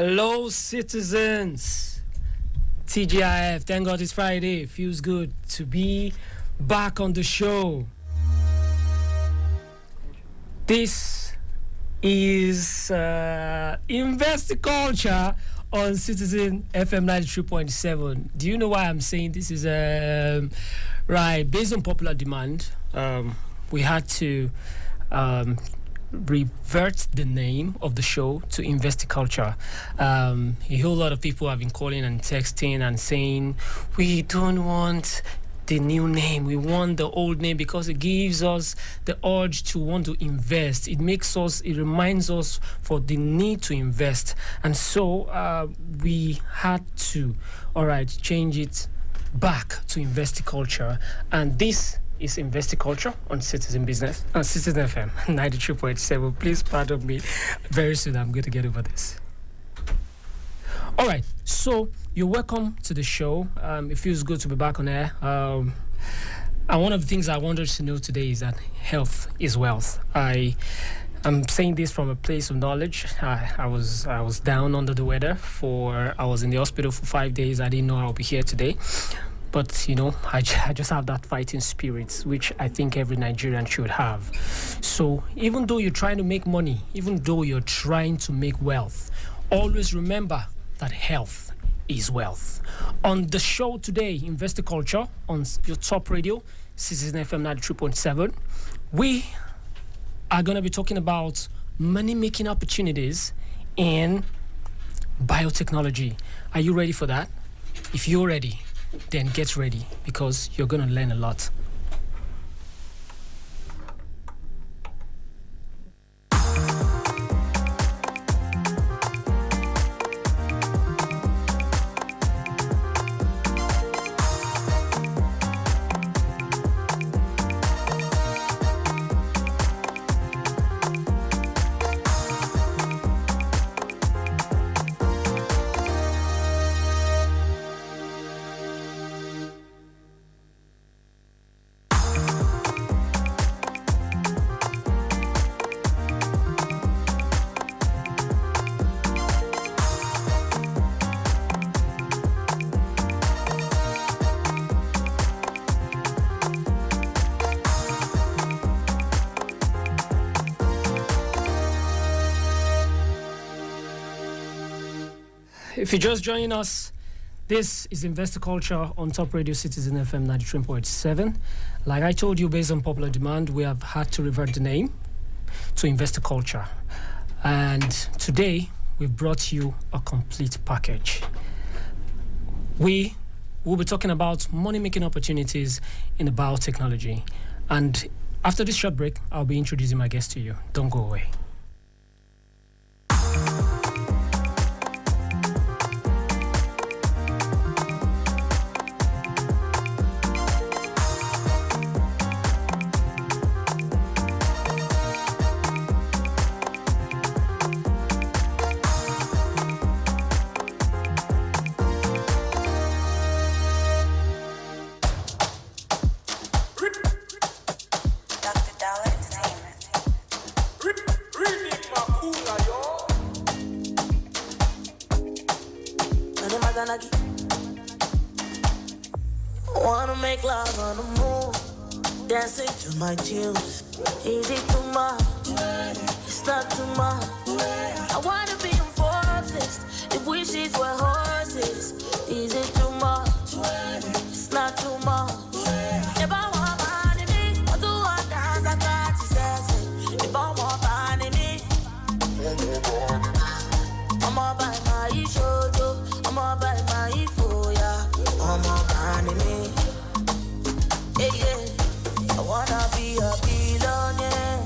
Hello, citizens. TGIF, thank God it's Friday. Feels good to be back on the show. This is Investi Culture on CitizenFM 93.7. Do you know why I'm saying this is right? Based on popular demand, we had to revert the name of the show to Investi Culture. A whole lot of people have been calling and texting and saying we don't want the new name, we want the old name because it gives us the urge to want to invest. It reminds us for the need to invest. And so we had to, change it back to Investi Culture. And this is Investi Culture on Citizen Business, on Citizen FM 93.7. Please pardon me. Very soon I'm going to get over this. All right, so you're welcome to the show. It feels good to be back on air. And one of the things I wanted to know today is that health is wealth. I'm saying this from a place of knowledge. I was down under the weather I was in the hospital for 5 days. I didn't know I'll be here today. But, I just have that fighting spirit, which I think every Nigerian should have. So even though you're trying to make money, even though you're trying to make wealth, always remember that health is wealth. On the show today, Investi Culture, on your top radio, CitizenFM 93.7, we are going to be talking about money-making opportunities in biotechnology. Are you ready for that? If you're ready, then get ready because you're going to learn a lot. If you're just joining us, this is Investi Culture on Top Radio Citizen FM 93.7. Like I told you, based on popular demand, we have had to revert the name to Investi Culture. And today, we've brought you a complete package. We will be talking about money-making opportunities in the biotechnology. And after this short break, I'll be introducing my guest to you. Don't go away. Wanna make love on the moon, dancing to my tunes. Is it too much? It's not too much. I wanna be in forest if wishes were horses. Is it too much? It's not too much. If I want money, me, I do what dance I got to say. If I want money, me, I'm all by my shoulder, I'm all by my foot, yeah. I'm all by me. Yeah, yeah. I wanna be a billionaire.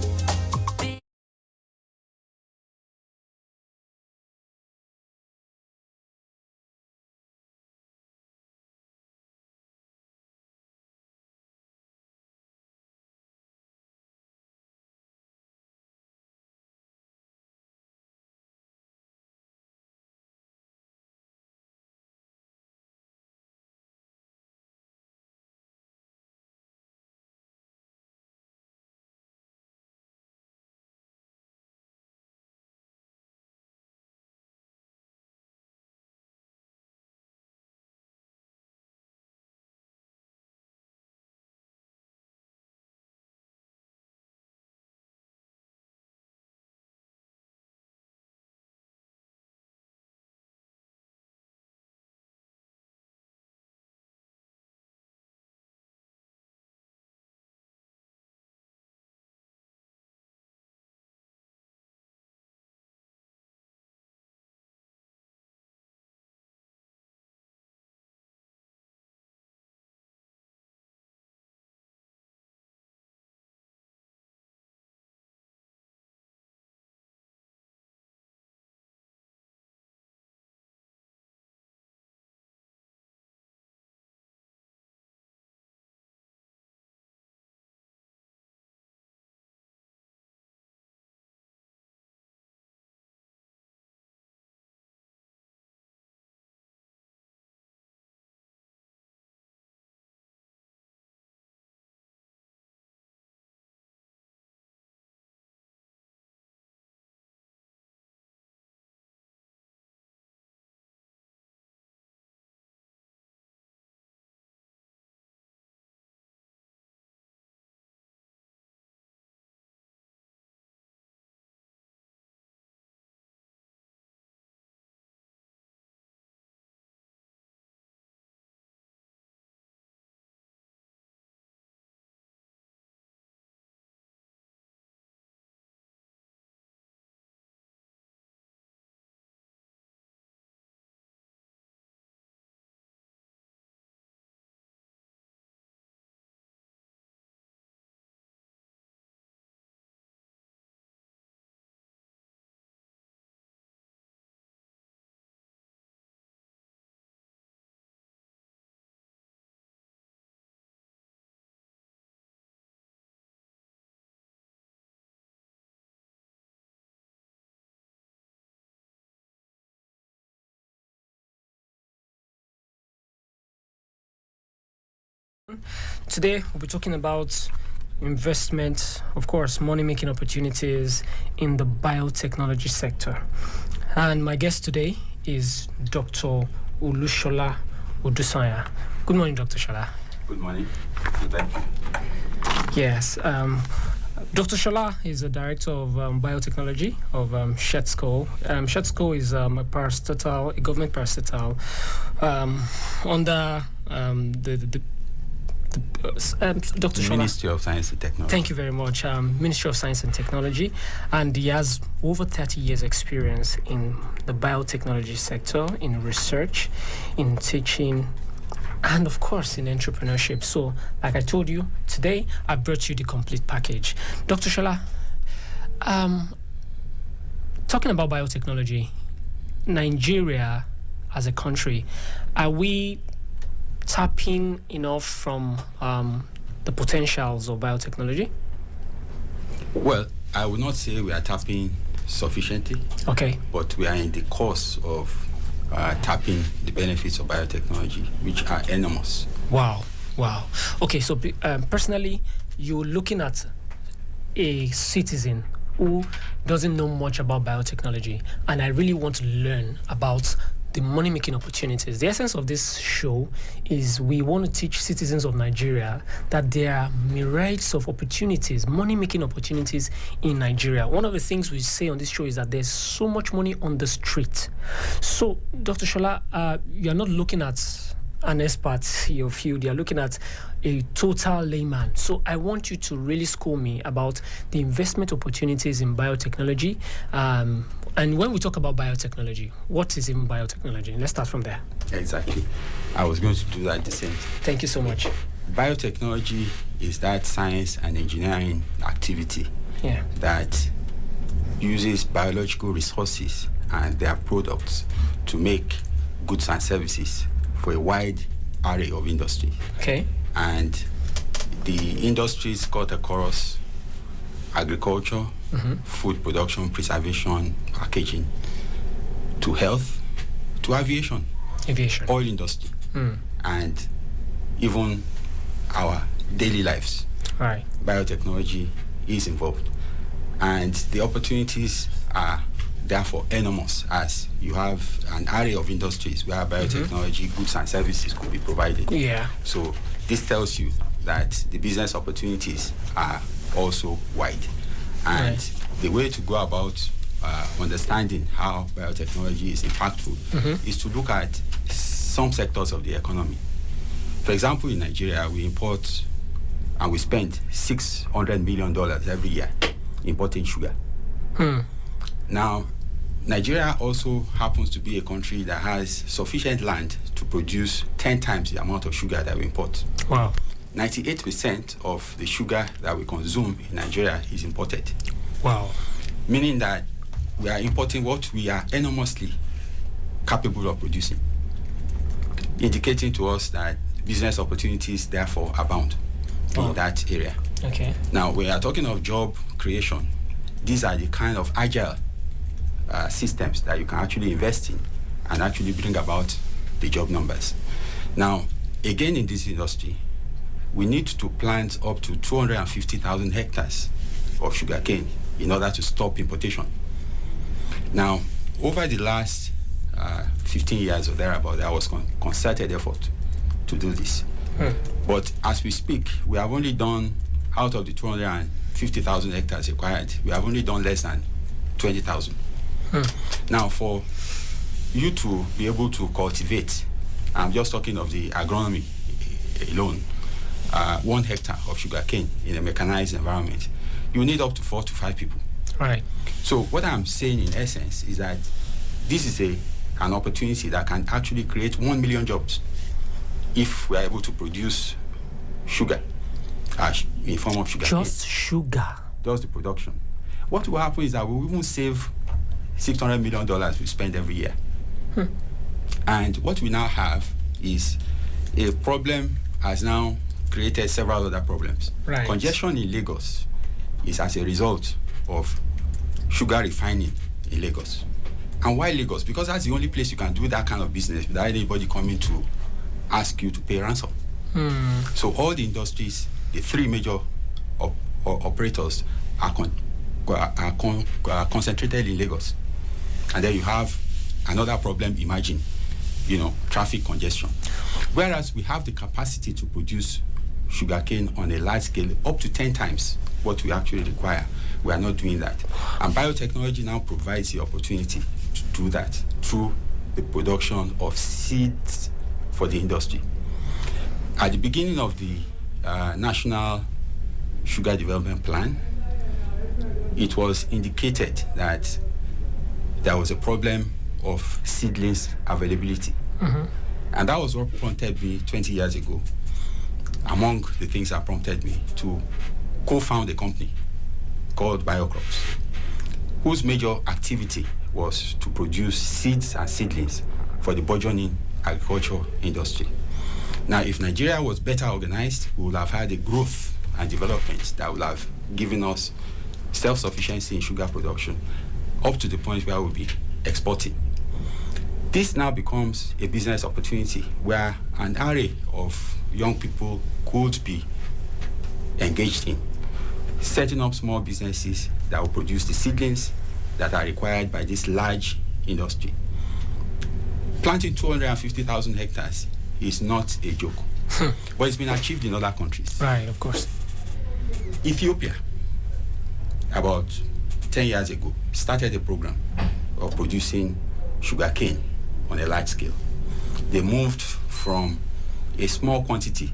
Today, we'll be talking about investment, of course, money making opportunities in the biotechnology sector. And my guest today is Dr. Olushola Odusanya. Good morning, Dr. Shola. Good morning. Thank you. Yes. Dr. Shola is the director of biotechnology of SHETSCO. SHETSCO is a government parastatal under Dr. Shola. Ministry of Science and Technology. Thank you very much. Ministry of Science and Technology. And he has over 30 years experience in the biotechnology sector, in research, in teaching, and of course in entrepreneurship. So, like I told you, today I brought you the complete package. Dr. Shola, talking about biotechnology, Nigeria as a country, are we tapping enough from the potentials of biotechnology? Well, I would not say we are tapping sufficiently. Okay. But we are in the course of tapping the benefits of biotechnology, which are enormous. Wow. Okay, so personally, you're looking at a citizen who doesn't know much about biotechnology, and I really want to learn about the money-making opportunities. The essence of this show is we want to teach citizens of Nigeria that there are myriads of opportunities, money-making opportunities in Nigeria. One of the things we say on this show is that there's so much money on the street. So, Dr. Shola, you're not looking at an expert in your field, you're looking at a total layman. So I want you to really school me about the investment opportunities in biotechnology. And when we talk about biotechnology, what is even biotechnology? Let's start from there. Exactly. I was going to do that the same. Thank you so much. Biotechnology is that science and engineering activity that uses biological resources and their products to make goods and services for a wide array of industry. Okay. And the industries cut across agriculture, food production, preservation, packaging, to health, to aviation, oil industry, and even our daily lives. Right. Biotechnology is involved. And the opportunities are therefore enormous, as you have an array of industries where biotechnology goods and services could be provided. Yeah. So this tells you that the business opportunities are also wide. And the way to go about understanding how biotechnology is impactful is to look at some sectors of the economy. For example, in Nigeria, we import and we spend $600 million every year importing sugar. Now, Nigeria also happens to be a country that has sufficient land to produce 10 times the amount of sugar that we import. Wow. 98% of the sugar that we consume in Nigeria is imported. Wow. Meaning that we are importing what we are enormously capable of producing, indicating to us that business opportunities therefore abound in that area. Okay. Now, we are talking of job creation. These are the kind of agile systems that you can actually invest in and actually bring about the job numbers. Now, again, in this industry, we need to plant up to 250,000 hectares of sugarcane in order to stop importation. Now, over the last 15 years or thereabout, there was concerted effort to do this. But as we speak, we have only done, out of the 250,000 hectares required, we have only done less than 20,000. Now, for you to be able to cultivate, I'm just talking of the agronomy alone, 1 hectare of sugarcane in a mechanized environment, you need up to 4 to 5 people. Right. So what I'm saying in essence is that this is an opportunity that can actually create 1 million jobs if we are able to produce sugar in form of sugar. Just sugar. Just the production. What will happen is that we will even save $600 million we spend every year. And what we now have is a problem has now created several other problems. Right. Congestion in Lagos is as a result of sugar refining in Lagos. And why Lagos? Because that's the only place you can do that kind of business without anybody coming to ask you to pay ransom. So all the industries, the three major operators are concentrated in Lagos. And then you have another problem emerging, traffic congestion. Whereas we have the capacity to produce sugarcane on a large scale up to 10 times what we actually require. We are not doing that. And biotechnology now provides the opportunity to do that through the production of seeds for the industry. At the beginning of the National Sugar Development Plan, it was indicated that there was a problem of seedlings availability. And that was what prompted me 20 years ago, among the things that prompted me to co-found a company called Biocrops, whose major activity was to produce seeds and seedlings for the burgeoning agricultural industry. Now, if Nigeria was better organized, we would have had a growth and development that would have given us self-sufficiency in sugar production up to the point where we'll be exporting. This now becomes a business opportunity where an array of young people could be engaged in setting up small businesses that will produce the seedlings that are required by this large industry. Planting 250,000 hectares is not a joke, but it's been achieved in other countries. Right, of course. Ethiopia, about 10 years ago, started a program of producing sugarcane on a large scale. They moved from a small quantity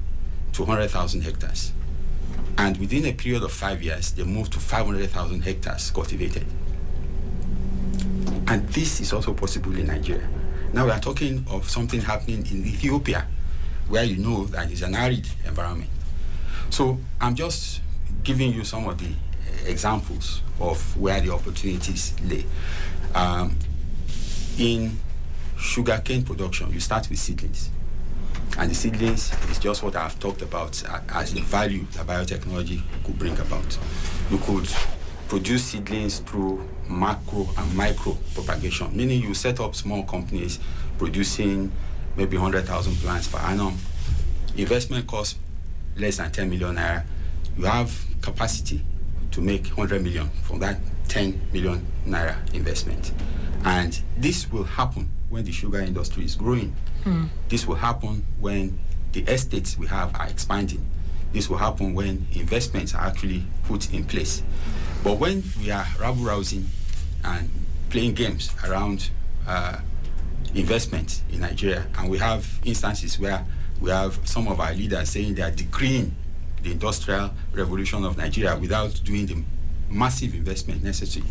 to 100,000 hectares. And within a period of 5 years, they moved to 500,000 hectares cultivated. And this is also possible in Nigeria. Now we are talking of something happening in Ethiopia, where you know that it's an arid environment. So I'm just giving you some of the examples of where the opportunities lay. In sugarcane production, you start with seedlings. And the seedlings is just what I've talked about as the value that biotechnology could bring about. You could produce seedlings through macro and micro propagation, meaning you set up small companies producing maybe 100,000 plants per annum. Investment costs less than 10 million naira. You have capacity to make 100 million from that 10 million naira investment. And this will happen when the sugar industry is growing. This will happen when the estates we have are expanding. This will happen when investments are actually put in place. But when we are rabble-rousing and playing games around investment in Nigeria, and we have instances where we have some of our leaders saying they are decreeing the industrial revolution of Nigeria without doing the massive investment necessary,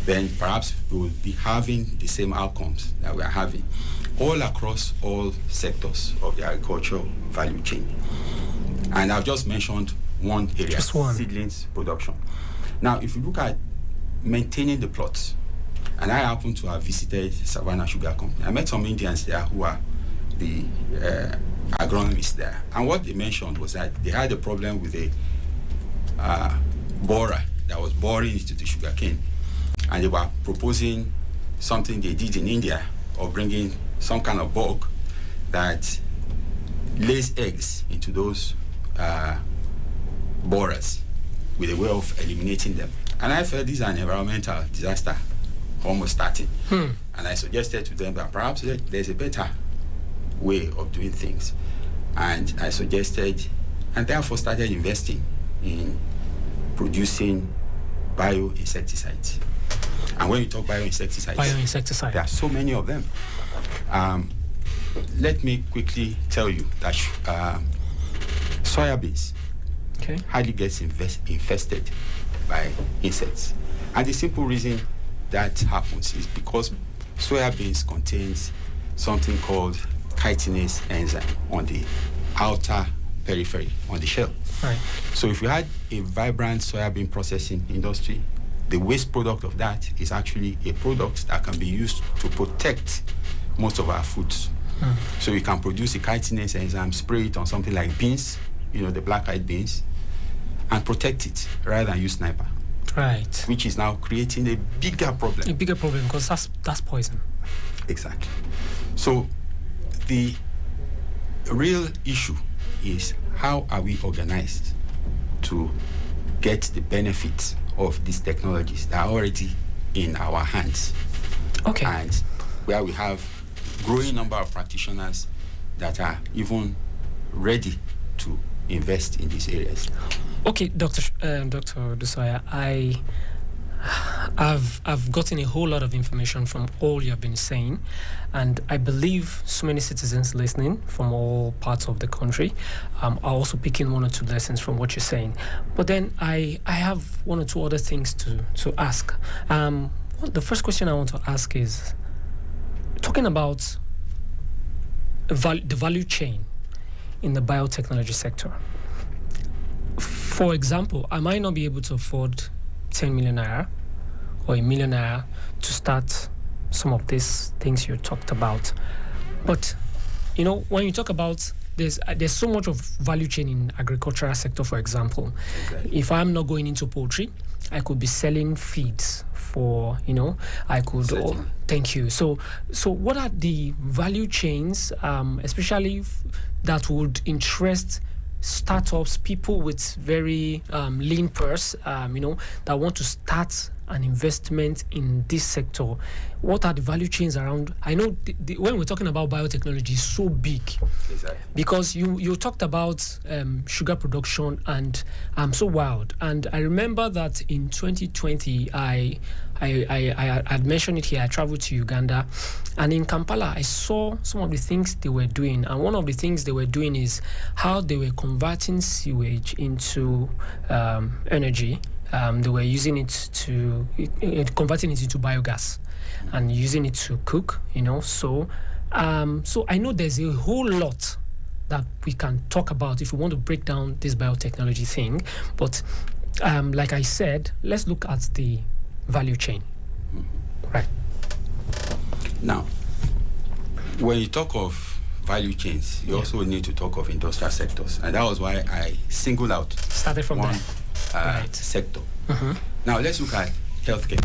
then perhaps we will be having the same outcomes that we are having all across all sectors of the agricultural value chain. And I've just mentioned one area, just one. Seedlings production. Now, if you look at maintaining the plots, and I happen to have visited Savannah Sugar Company, I met some Indians there who are the agronomists there. And what they mentioned was that they had a problem with a borer that was boring into the sugarcane. And they were proposing something they did in India of bringing some kind of bug that lays eggs into those borers with a way of eliminating them. And I felt this is an environmental disaster almost starting. And I suggested to them that perhaps there's a better way of doing things. And I suggested, and therefore started investing in producing bioinsecticides. And when you talk bioinsecticides, there are so many of them. Let me quickly tell you that soybeans hardly gets infested by insects. And the simple reason that happens is because soybeans contains something called chitinase enzyme on the outer periphery, on the shell. Right. So if you had a vibrant soybean processing industry, the waste product of that is actually a product that can be used to protect most of our foods. So you can produce a chitinase enzyme, spray it on something like beans, the black-eyed beans, and protect it rather than use sniper. Right. Which is now creating a bigger problem. A bigger problem because that's poison. Exactly. So the real issue is how are we organized to get the benefits of these technologies that are already in our hands. Okay. And where we have growing number of practitioners that are even ready to invest in these areas. Okay, Dr. Dusaya, I've gotten a whole lot of information from all you've been saying, and I believe so many citizens listening from all parts of the country are also picking one or two lessons from what you're saying. But then I have one or two other things to ask. The first question I want to ask is talking about the value chain in the biotechnology sector. For example, I might not be able to afford 10 million naira or a million naira to start some of these things you talked about. But, when you talk about there's so much of value chain in agricultural sector, for example. Exactly. If I'm not going into poultry, I could be selling feeds for, I could. Thank you. So what are the value chains, especially that would interest startups, people with very lean purse, that want to start an investment in this sector? What are the value chains around? I know when we're talking about biotechnology, it's so big. Exactly. Because you talked about sugar production, and I'm so wild. And I remember that in 2020, I had mentioned it here. I traveled to Uganda, and in Kampala, I saw some of the things they were doing. And one of the things they were doing is how they were converting sewage into energy. They were using converting it into biogas and using it to cook, So I know there's a whole lot that we can talk about if we want to break down this biotechnology thing. But like I said, let's look at the value chain. Right. Now, when you talk of value chains, you also need to talk of industrial sectors. And that was why I singled out started from one right. sector. Now, let's look at healthcare.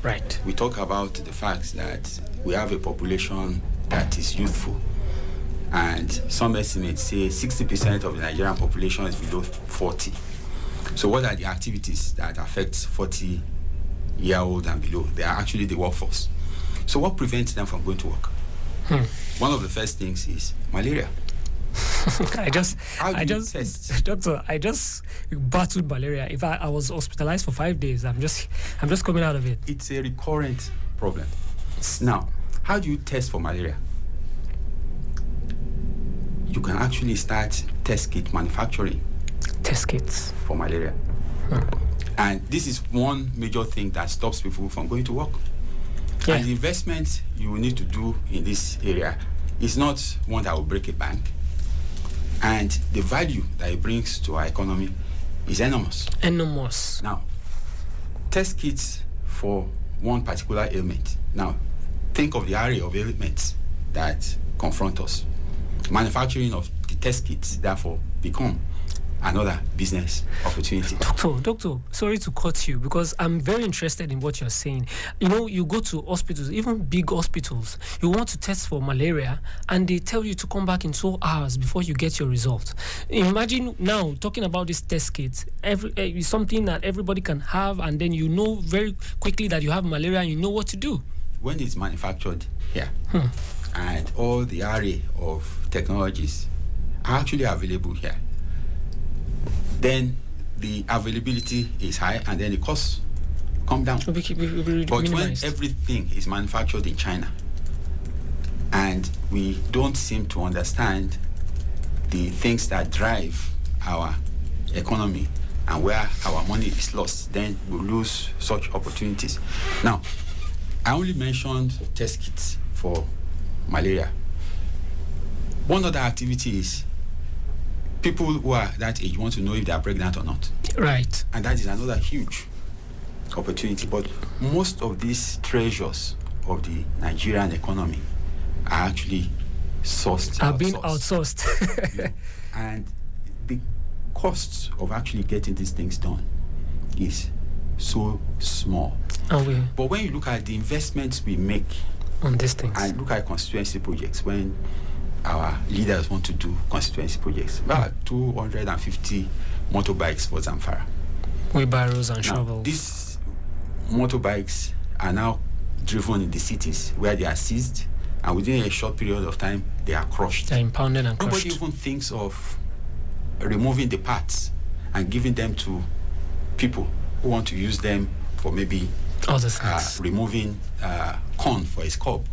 Right. We talk about the fact that we have a population that is youthful. And some estimates say 60% of the Nigerian population is below 40. So what are the activities that affect 40-year-old and below? They are actually the workforce. So what prevents them from going to work? One of the first things is malaria. Doctor, I just battled malaria. In fact, I was hospitalized for 5 days. I'm just coming out of it. It's a recurrent problem. Now, how do you test for malaria? You can actually start test kit manufacturing. Test kits for malaria. And this is one major thing that stops people from going to work. Yeah. And the investment you will need to do in this area is not one that will break a bank. And the value that it brings to our economy is enormous. Enormous. Now, test kits for one particular ailment. Now, think of the array of ailments that confront us. Manufacturing of the test kits, therefore, become another business opportunity. Doctor, sorry to cut you, because I'm very interested in what you're saying. You go to hospitals, even big hospitals, you want to test for malaria, and they tell you to come back in 2 hours before you get your result. Imagine now talking about this test kit, something that everybody can have, and then you know very quickly that you have malaria and you know what to do. When it's manufactured here, and all the array of technologies are actually available here, then the availability is high, and then the costs come down. But when everything is manufactured in China, and we don't seem to understand the things that drive our economy and where our money is lost, then we lose such opportunities. Now, I only mentioned test kits for malaria. One other activity is people who are that age want to know if they are pregnant or not. Right. And that is another huge opportunity. But most of these treasures of the Nigerian economy are actually being outsourced. Yeah. And the costs of actually getting these things done is so small. But when you look at the investments we make on these things, and look at constituency projects, when our leaders want to do constituency projects. About 250 motorbikes for Zamfara. Wheelbarrows and Now, shovels. these motorbikes are now driven in the cities where they are seized, and within a short period of time, they are crushed. They're impounded and crushed. Nobody even thinks of removing the parts and giving them to people who want to use them for maybe Other things. removing corn for a cob.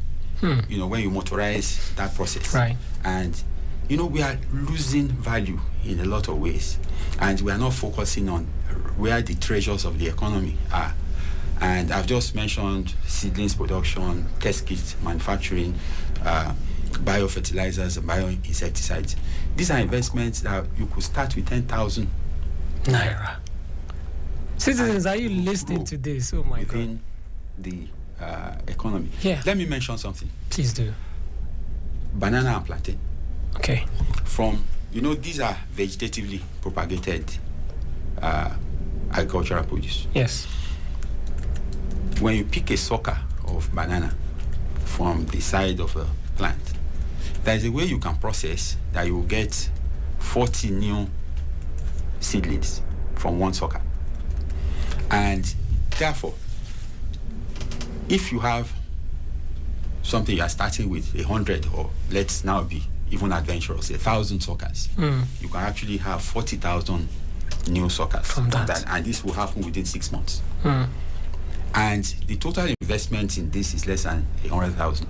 You know, when you motorize that process. Right. And, you know, we are losing value in a lot of ways. And we are not focusing on where the treasures of the economy are. And I've just mentioned seedlings production, test kit manufacturing, biofertilizers and bioinsecticides. These are investments that you could start with 10,000 Naira. Citizens, are you listening to this? Oh my God. within the economy. Yeah. Let me mention something. Please do. Banana and plantain. Okay. From, you know, these are vegetatively propagated agricultural produce. Yes. When you pick a sucker of banana from the side of a plant, there is a way you can process that you will get 40 new seedlings from one sucker. And therefore, if you have something you are starting with 100, or let's now be even adventurous, 1,000 suckers, you can actually have 40,000 new suckers From that. and this will happen within 6 months. And the total investment in this is less than 100,000,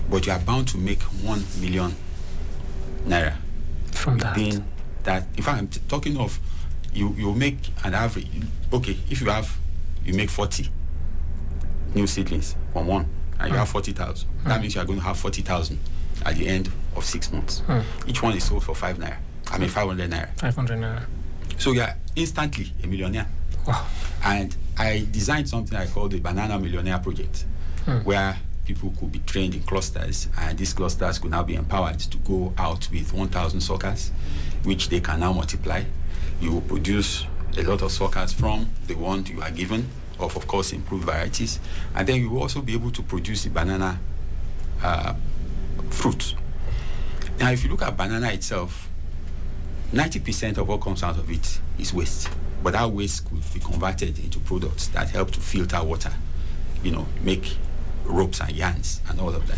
but you are bound to make 1 million naira From that. within that. In fact, I'm talking of you make an average. Okay, if you make 40 new seedlings from one, and you have 40,000, that means you are going to have 40,000 at the end of 6 months. Each one is sold for 5 naira. 500 naira. 500 Naira. So you are instantly a millionaire. Wow. And I designed something I call the Banana Millionaire Project, where people could be trained in clusters, and these clusters could now be empowered to go out with 1,000 suckers, which they can now multiply. You will produce a lot of suckers from the one you are given, of course, improved varieties, and then you will also be able to produce the banana fruit. Now, if you look at banana itself, 90% of what comes out of it is waste. But that waste could be converted into products that help to filter water, you know, make ropes and yarns and all of that.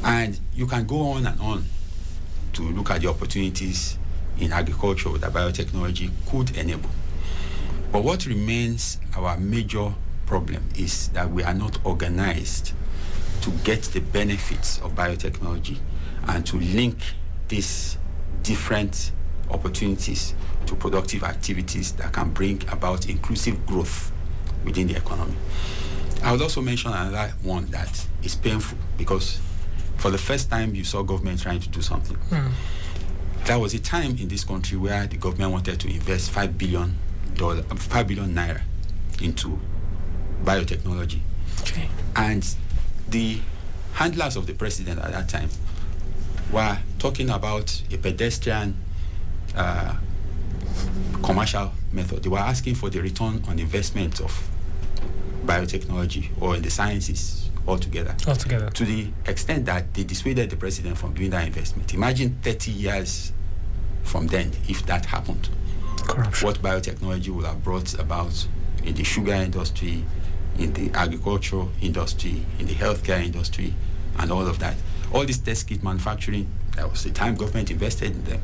And you can go on and on to look at the opportunities in agriculture that biotechnology could enable. But what remains our major problem is that we are not organized to get the benefits of biotechnology and to link these different opportunities to productive activities that can bring about inclusive growth within the economy. I would also mention another one that is painful, because for the first time you saw government trying to do something. There was a time in this country where the government wanted to invest $5 billion naira into biotechnology. Okay. And the handlers of the president at that time were talking about a pedestrian commercial method. They were asking for the return on investment of biotechnology or in the sciences altogether. To the extent that they dissuaded the president from doing that investment. Imagine 30 years from then if that happened. Corruption. What biotechnology would have brought about in the sugar industry, in the agricultural industry, in the healthcare industry, and all of that. All this test kit manufacturing, that was the time government invested in them.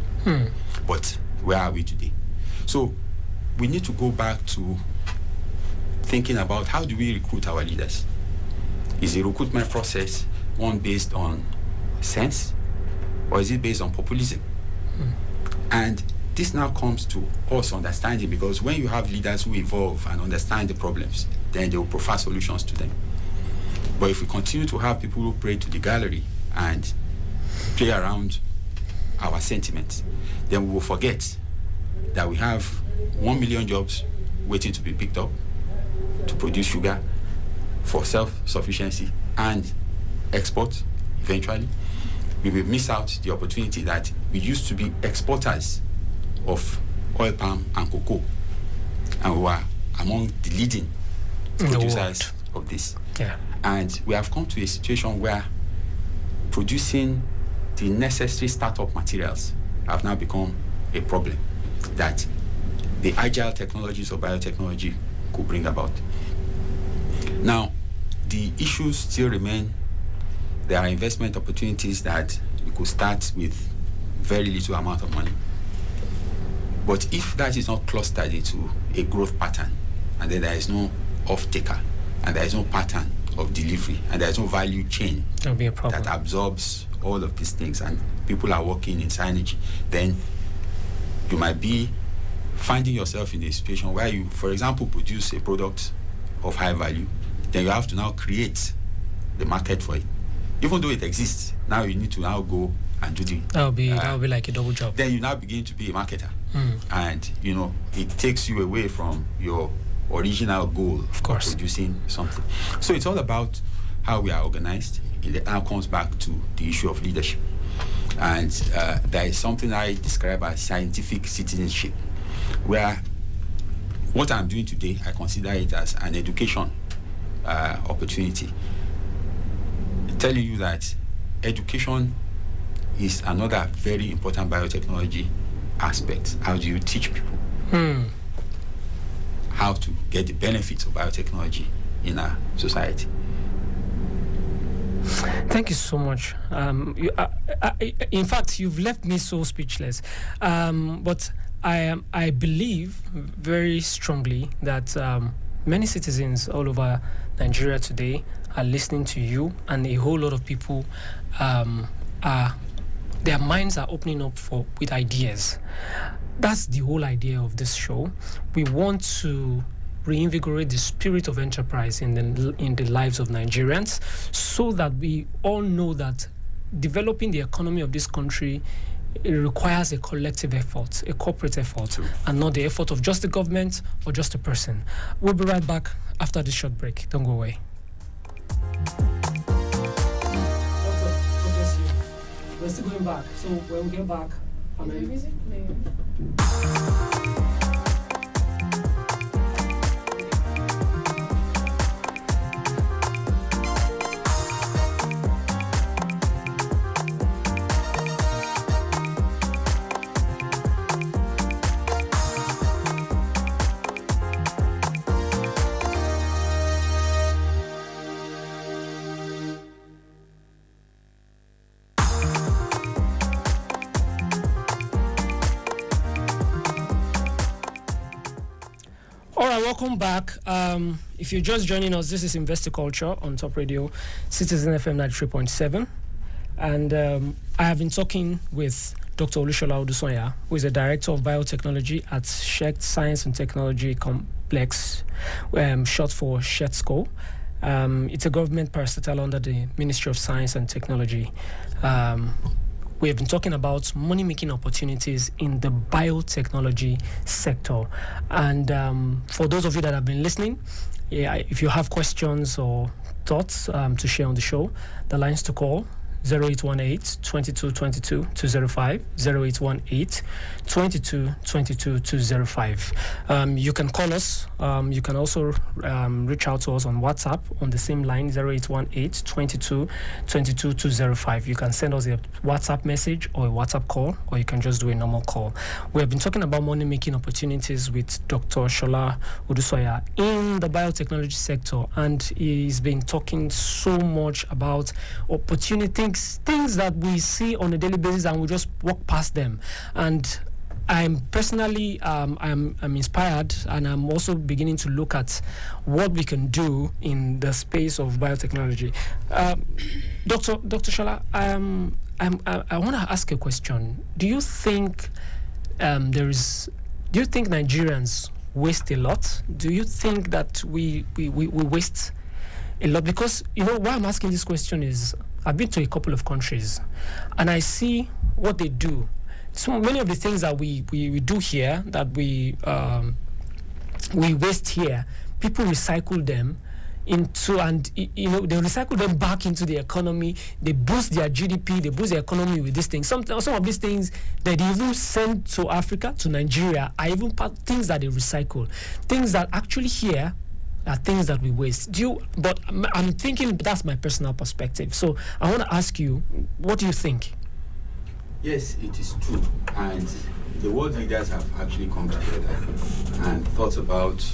But where are we today? So we need to go back to thinking about how do we recruit our leaders? Is the recruitment process one based on sense, or is it based on populism? And this now comes to us understanding, because when you have leaders who evolve and understand the problems, then they will provide solutions to them. But if we continue to have people who pray to the gallery and play around our sentiments, then we will forget that we have 1 million jobs waiting to be picked up to produce sugar for self-sufficiency and export eventually. We will miss out the opportunity that we used to be exporters of oil palm and cocoa, and we were among the leading producers of this. Yeah. And we have come to a situation where producing the necessary startup materials have now become a problem that the agile technologies of biotechnology could bring about. Now, the issues still remain. There are investment opportunities that you could start with very little amount of money. But if that is not clustered into a growth pattern, and then there is no off-taker, and there is no pattern of delivery, and there is no value chain That'll be a problem. that absorbs all of these things, and people are working in signage, then you might be finding yourself in a situation where you, for example, produce a product of high value, then you have to now create the market for it. Even though it exists, now you need to now go and do the... That'll be like a double job. Then you now begin to be a marketer. And, it takes you away from your original goal Of course. producing something. So it's all about how we are organized. It now comes back to the issue of leadership. And there is something I describe as scientific citizenship, where what I'm doing today, I consider it as an education opportunity. Telling you that education is another very important biotechnology aspect. How do you teach people how to get the benefits of biotechnology in our society? Thank you so much. In fact, you've left me so speechless. But I believe very strongly that many citizens all over Nigeria today are listening to you, and a whole lot of people their minds are opening up with ideas. That's the whole idea of this show. We want to reinvigorate the spirit of enterprise in the lives of Nigerians, so that we all know that developing the economy of this country, it requires a collective effort, a corporate effort, and not the effort of just the government or just a person. We'll be right back after this short break. Don't go away. We're still going back, so when we get back, music playing. Welcome back. If you're just joining us, this is Investi Culture on Top Radio, CitizenFM 93.7. And I have been talking with Dr. Olushola Odusonya, who is the Director of Biotechnology at Shet Science and Technology Complex, short for SHETSCO. It's a government parastatal under the Ministry of Science and Technology. We have been talking about money-making opportunities in the biotechnology sector. And for those of you that have been listening, if you have questions or thoughts to share on the show, the lines to call, 0818 22 22 205, 0818 22 22 205. You can call us. You can also reach out to us on WhatsApp on the same line, 0818 22 22 205. You can send us a WhatsApp message or a WhatsApp call, or you can just do a normal call. We have been talking about money-making opportunities with Dr. Shola Odusonya in the biotechnology sector, and he's been talking so much about opportunities, things that we see on a daily basis and we just walk past them. And I'm personally I'm inspired, and I'm also beginning to look at what we can do in the space of biotechnology. Dr. Shola, I want to ask a question. Do you think do you think Nigerians waste a lot? Do you think that we waste a lot? Because why I'm asking this question is, I've been to a couple of countries and I see what they do. So many of the things that we do here, that we waste here, people recycle them into, and they recycle them back into the economy. They boost their GDP, they boost the economy with these things. Some of these things that they even send to Africa, to Nigeria, are even things that they recycle. Things that actually here are things that we waste. But I'm thinking that's my personal perspective. So I want to ask you, what do you think? Yes, it is true. And the world leaders have actually come together and thought about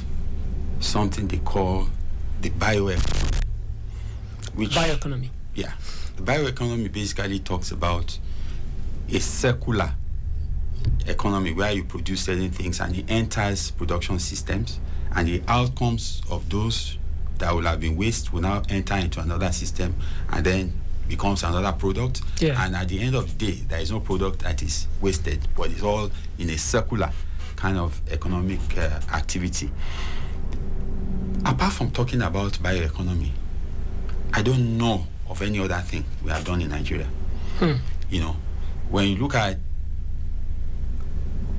something they call the bioeconomy. Bioeconomy. Yeah. The bioeconomy basically talks about a circular economy where you produce certain things and it enters production systems, and the outcomes of those that will have been waste will now enter into another system and then becomes another product. Yeah. And at the end of the day, there is no product that is wasted, but it's all in a circular kind of economic activity. Apart from talking about bioeconomy, I don't know of any other thing we have done in Nigeria. You know, when you look at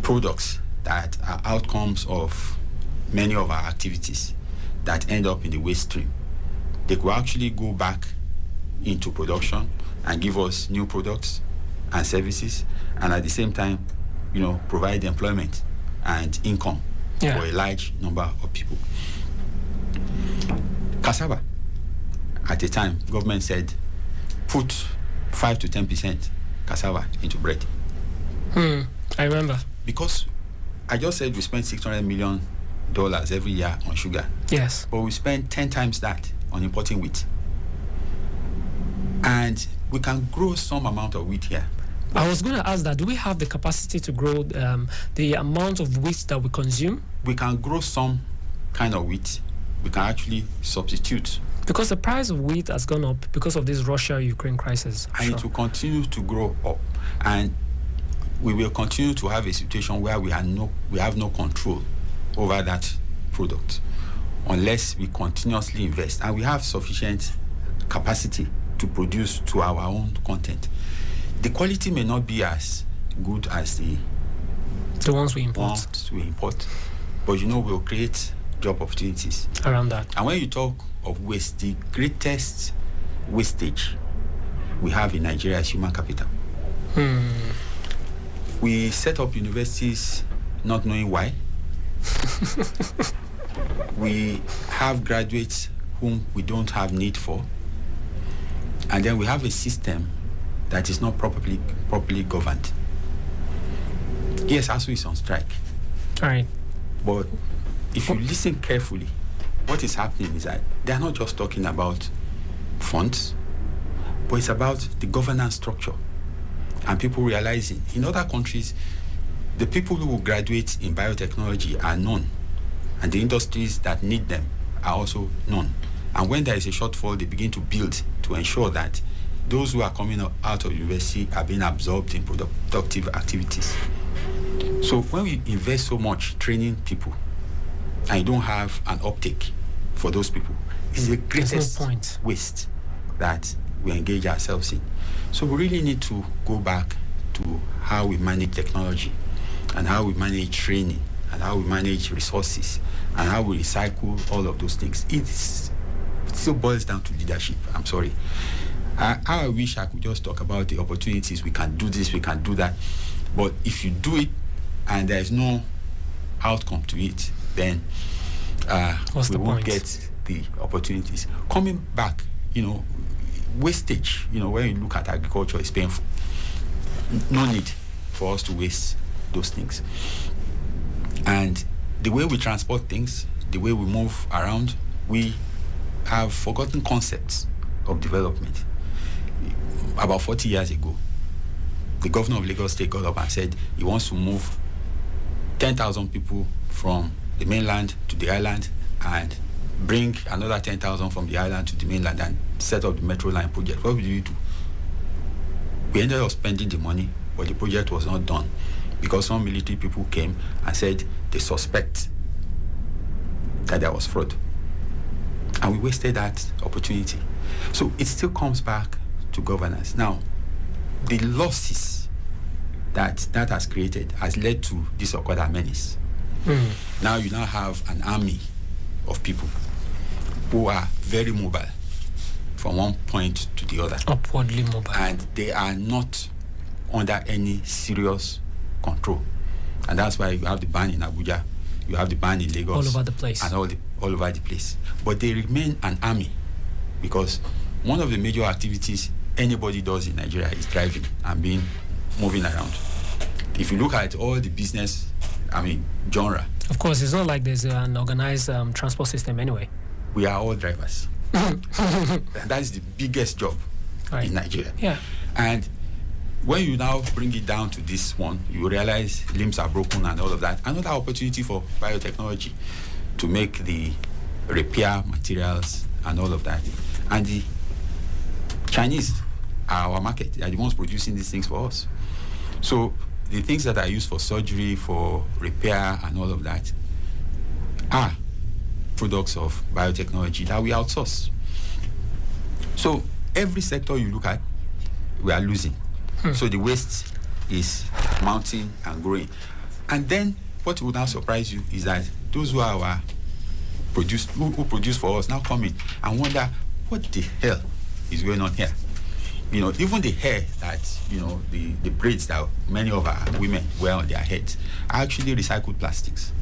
products that are outcomes of many of our activities that end up in the waste stream, they could actually go back into production and give us new products and services, and at the same time, you know, provide employment and income for a large number of people. Cassava, at the time, government said, put 5 to 10% cassava into bread. I remember. Because I just said we spend $600 million every year on sugar. Yes. But we spend 10 times that on importing wheat. And we can grow some amount of wheat here. I was going to ask that, do we have the capacity to grow the amount of wheat that we consume? We can grow some kind of wheat. We can actually substitute. Because the price of wheat has gone up because of this Russia-Ukraine crisis. And it will continue to grow up. And we will continue to have a situation where we have no control over that product unless we continuously invest. And we have sufficient capacity to produce to our own content. The quality may not be as good as the ones we import. But you know, we'll create job opportunities around that. And when you talk of waste, the greatest wastage we have in Nigeria is human capital. We set up universities not knowing why. We have graduates whom we don't have need for. And then we have a system that is not properly governed. Yes, ASU is on strike. All right. But if you listen carefully, what is happening is that they are not just talking about funds, but it's about the governance structure. And people realizing, in other countries, the people who will graduate in biotechnology are known, and the industries that need them are also known. And when there is a shortfall, they begin to build to ensure that those who are coming out of university are being absorbed in productive activities. So when we invest so much training people, and you don't have an uptake for those people, it's the greatest waste that we engage ourselves in. So we really need to go back to how we manage technology and how we manage training and how we manage resources and how we recycle all of those things. It still boils down to leadership. I'm sorry. I wish I could just talk about the opportunities. We can do this, we can do that. But if you do it and there is no outcome to it, then we won't get the opportunities. Coming back, you know, wastage, you know, when you look at agriculture, is painful. No need for us to waste those things. And the way we transport things, the way we move around, we have forgotten concepts of development. About 40 years ago, the governor of Lagos State got up and said he wants to move 10,000 people from the mainland to the island and bring another 10,000 from the island to the mainland and set up the Metro Line project. What did we do? We ended up spending the money, but the project was not done because some military people came and said they suspect that there was fraud. And we wasted that opportunity. So it still comes back to governance. Now, the losses that has created has led to this Okada menace. Now you now have an army of people who are very mobile from one point to the other. Upwardly mobile. And they are not under any serious control. And that's why you have the ban in Abuja, you have the ban in Lagos. All over the place. And all over the place. But they remain an army because one of the major activities anybody does in Nigeria is driving and being moving around. If you look at all the business, genre, Of course, it's not like there's an organized transport system anyway. we are all drivers. That is the biggest job in Nigeria. Yeah. And when you now bring it down to this one, you realize limbs are broken and all of that. Another opportunity for biotechnology to make the repair materials and all of that. And the Chinese are our market. They are the ones producing these things for us. So the things that are used for surgery, for repair and all of that are products of biotechnology that we outsource. So every sector you look at, we are losing. So the waste is mounting and growing. And then what will now surprise you is that those who are who produce for us now come in and wonder what the hell is going on here. Even the hair that, the braids that many of our women wear on their heads are actually recycled plastics.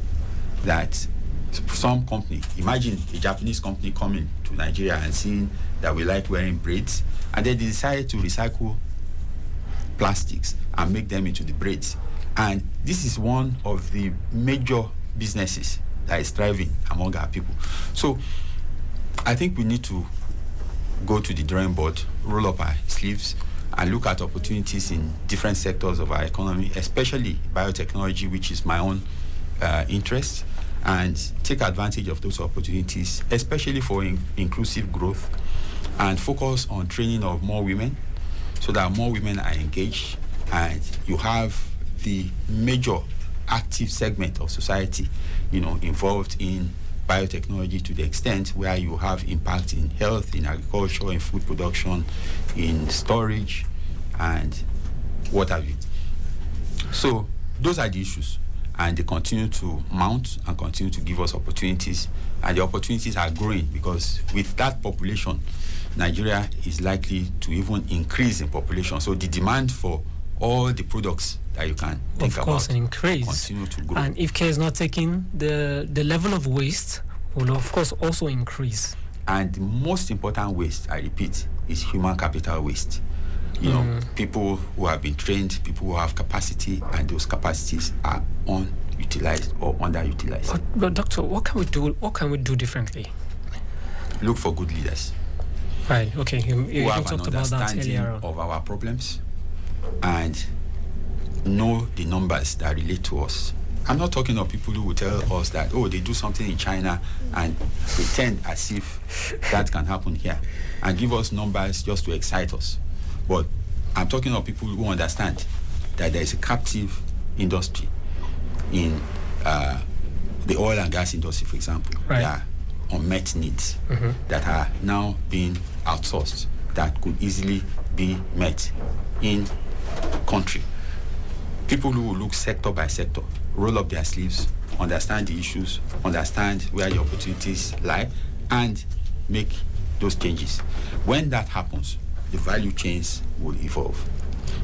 That some company, imagine a Japanese company coming to Nigeria and seeing that we like wearing braids, and then they decided to recycle plastics and make them into the braids. And this is one of the major businesses that is thriving among our people. So I think we need to go to the drawing board, roll up our sleeves, and look at opportunities in different sectors of our economy, especially biotechnology, which is my own interest, and take advantage of those opportunities, especially for inclusive growth, and focus on training of more women so that more women are engaged, and you have the major active segment of society, involved in biotechnology to the extent where you have impact in health, in agriculture, in food production, in storage, and what have you. So those are the issues, and they continue to mount and continue to give us opportunities, and the opportunities are growing because with that population, Nigeria is likely to even increase in population. So the demand for all the products that you can think about, of course, increase. Continue to grow. And if care is not taken, the level of waste will of course also increase. And the most important waste, I repeat, is human capital waste. People who have been trained, people who have capacity, and those capacities are unutilized or underutilized. But doctor, what can we do? What can we do differently? Look for good leaders. Right. Okay. You have talked an about that understanding earlier on. of our problems and know the numbers that relate to us. I'm not talking of people who will tell us that, they do something in China and pretend as if that can happen here and give us numbers just to excite us. But I'm talking of people who understand that there is a captive industry in the oil and gas industry, for example. Right. There are unmet needs that are now being outsourced that could easily be met in country. People who will look sector by sector, roll up their sleeves, understand the issues, understand where the opportunities lie, and make those changes. When that happens, the value chains will evolve,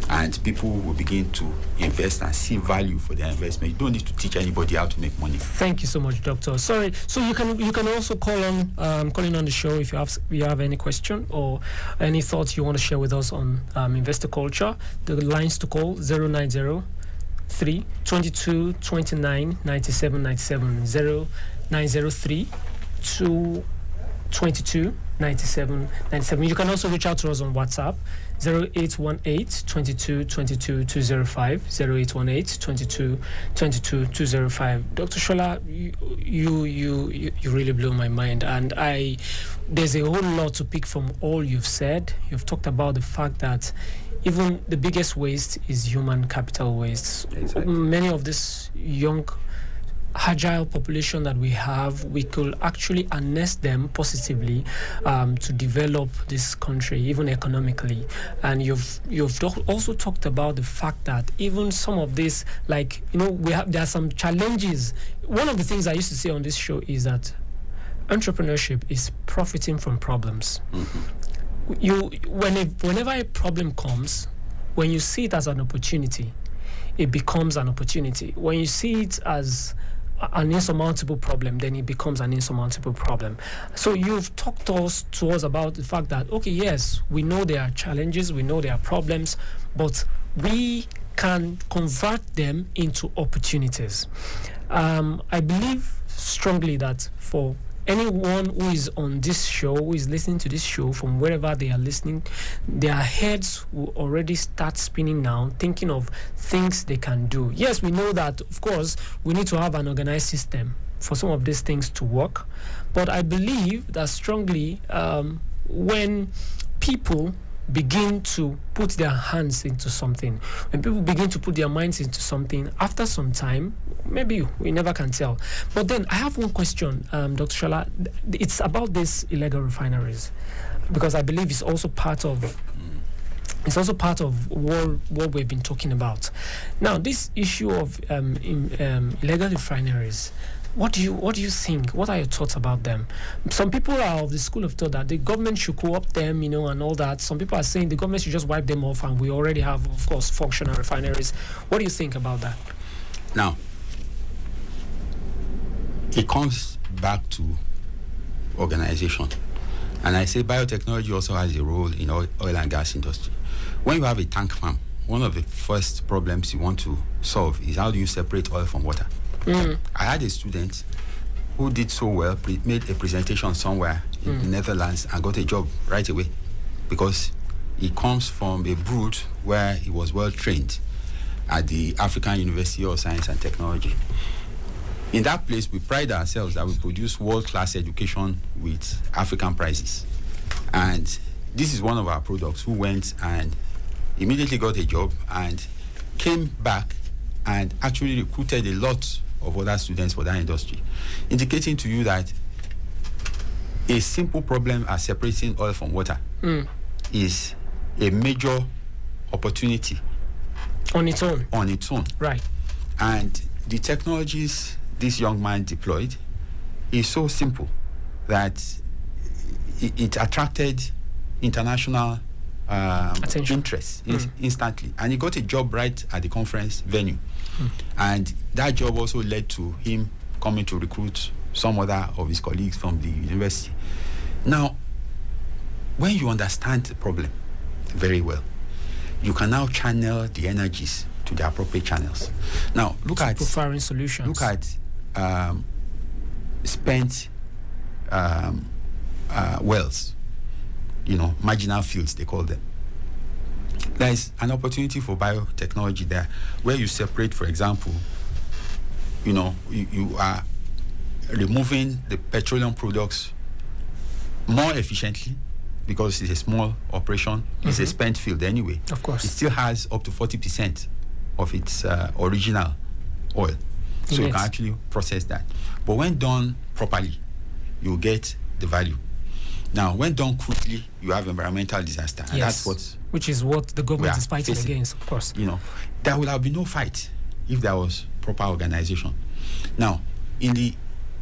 and people will begin to invest and see value for their investment. You don't need to teach anybody how to make money. Thank you so much, Doctor. Sorry, so you can also call on the show if you have any question or any thoughts you want to share with us on Investi Culture. The lines to call 090 22 29 97 97 0903 22 97 97. You can also reach out to us on WhatsApp 0818 22 22 205 0818 22 22 205. Dr. Shola, you really blew my mind, and there's a whole lot to pick from all you've said. You've talked about the fact that even the biggest waste is human capital waste. Exactly. Many of this young agile population that we have, we could actually harness them positively to develop this country, even economically. And you've also talked about the fact that even some of this, there are some challenges. One of the things I used to say on this show is that entrepreneurship is profiting from problems. Whenever a problem comes, when you see it as an opportunity, it becomes an opportunity. When you see it as an insurmountable problem, then it becomes an insurmountable problem. So you've talked to us about the fact that, okay, yes, we know there are challenges, we know there are problems, but we can convert them into opportunities. I believe strongly that for anyone who is on this show, who is listening to this show from wherever they are listening, their heads will already start spinning now, thinking of things they can do. Yes, we know that, of course, we need to have an organized system for some of these things to work. But I believe that strongly when people begin to put their hands into something, when people begin to put their minds into something, after some time, maybe we never can tell. But then I have one question, Dr. Shola. It's about these illegal refineries, because I believe it's also part of what we've been talking about. Now, this issue of illegal refineries, what do you think? What are your thoughts about them? Some people are of the school of thought that the government should co-opt them, and all that. Some people are saying the government should just wipe them off, and we already have, of course, functional refineries. What do you think about that? Now, it comes back to organization. And I say biotechnology also has a role in oil and gas industry. When you have a tank farm, one of the first problems you want to solve is how do you separate oil from water? I had a student who did so well, made a presentation somewhere in the Netherlands and got a job right away, because he comes from a brood where he was well trained at the African University of Science and Technology. In that place, we pride ourselves that we produce world-class education with African prices. And this is one of our products, who went and immediately got a job and came back and actually recruited a lot of other students for that industry, indicating to you that a simple problem as separating oil from water is a major opportunity on its own. Right. And the technologies this young man deployed is so simple that it attracted international interest instantly, and he got a job right at the conference venue. And that job also led to him coming to recruit some other of his colleagues from the university. Now, when you understand the problem very well, you can now channel the energies to the appropriate channels. Now, look at preferring solutions. Look at spent wells, marginal fields, they call them. There is an opportunity for biotechnology there, where you separate, for example, you are removing the petroleum products more efficiently, because it's a small operation. It's a spent field anyway. Of course. It still has up to 40% of its original oil. So you can actually process that. But when done properly, you get the value. Now, when done quickly, you have environmental disaster. And that's which is what the government is fighting against, of course. There would have been no fight if there was proper organization. Now, in the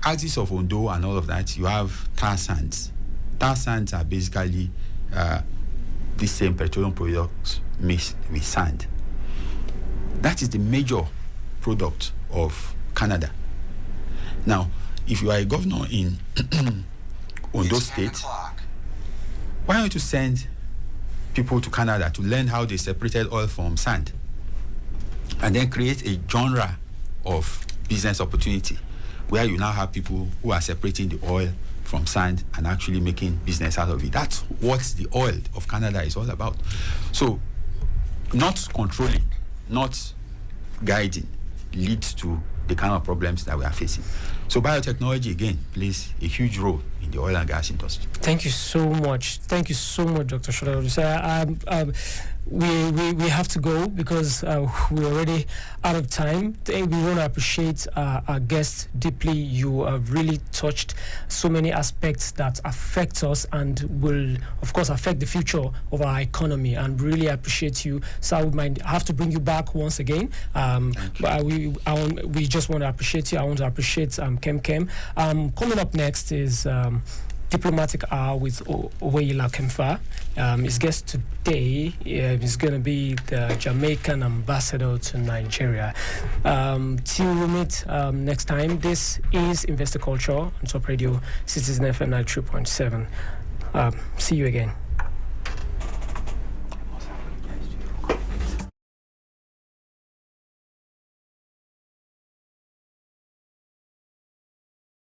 axis of Ondo and all of that, you have tar sands. Tar sands are basically the same petroleum products mixed with sand. That is the major product of Canada. Now, if you are a governor in Ondo State, why don't you send people to Canada to learn how they separated oil from sand, and then create a genre of business opportunity where you now have people who are separating the oil from sand and actually making business out of it. That's what the oil of Canada is all about. So, not controlling, not guiding, leads to the kind of problems that we are facing. So biotechnology, again, plays a huge role in the oil and gas industry. Thank you so much. Thank you so much, Dr. Shola. We have to go because we're already out of time. We want to appreciate our guests deeply. You have really touched so many aspects that affect us and will, of course, affect the future of our economy, and really appreciate you. So we might have to bring you back once again. But we just want to appreciate you. I want to appreciate Kem. Coming up next is Diplomatic Hour with Oweyila Kemfa. His guest today is going to be the Jamaican ambassador to Nigeria. Till we meet next time, this is Investi Culture on Top Radio, CitizenFM 93.7. See you again.